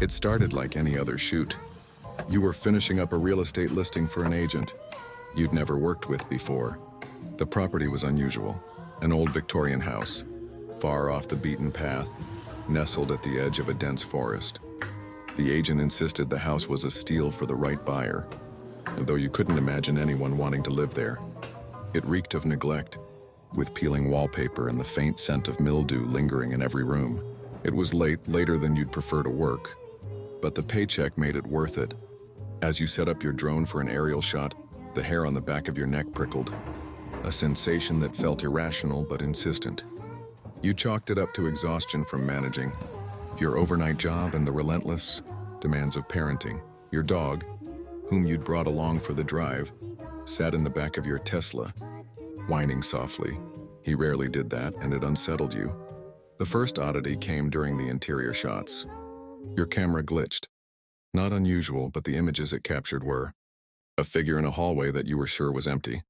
It started like any other shoot. You were finishing up a real estate listing for an agent you'd never worked with before. The property was unusual, an old Victorian house, far off the beaten path, nestled at the edge of a dense forest. The agent insisted the house was a steal for the right buyer, though you couldn't imagine anyone wanting to live there. It reeked of neglect, with peeling wallpaper and the faint scent of mildew lingering in every room. It was late, later than you'd prefer to work, but the paycheck made it worth it. As you set up your drone for an aerial shot, the hair on the back of your neck prickled, a sensation that felt irrational but insistent. You chalked it up to exhaustion from managing, your overnight job and the relentless demands of parenting. Your dog, whom you'd brought along for the drive, sat in the back of your Tesla, whining softly. He rarely did that, and it unsettled you. The first oddity came during the interior shots. Your camera glitched. Not unusual, but the images it captured were a figure in a hallway that you were sure was empty.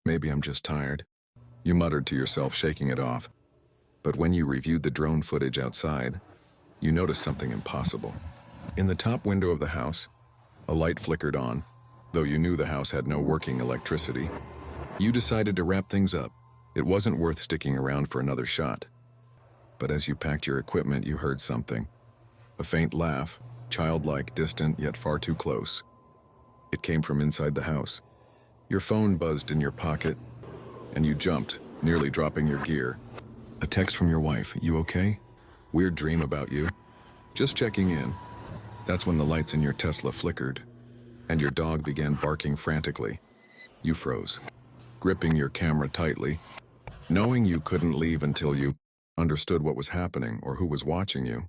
Maybe I'm just tired, you muttered to yourself, shaking it off. But when you reviewed the drone footage outside, you noticed something impossible. In the top window of the house, a light flickered on, though you knew the house had no working electricity. You decided to wrap things up. It wasn't worth sticking around for another shot. But as you packed your equipment, you heard something. A faint laugh, childlike, distant, yet far too close. It came from inside the house. Your phone buzzed in your pocket, and you jumped, nearly dropping your gear. A text from your wife. You okay? Weird dream about you. Just checking in. That's when the lights in your Tesla flickered, and your dog began barking frantically. You froze, gripping your camera tightly, knowing you couldn't leave until you understood what was happening or who was watching you.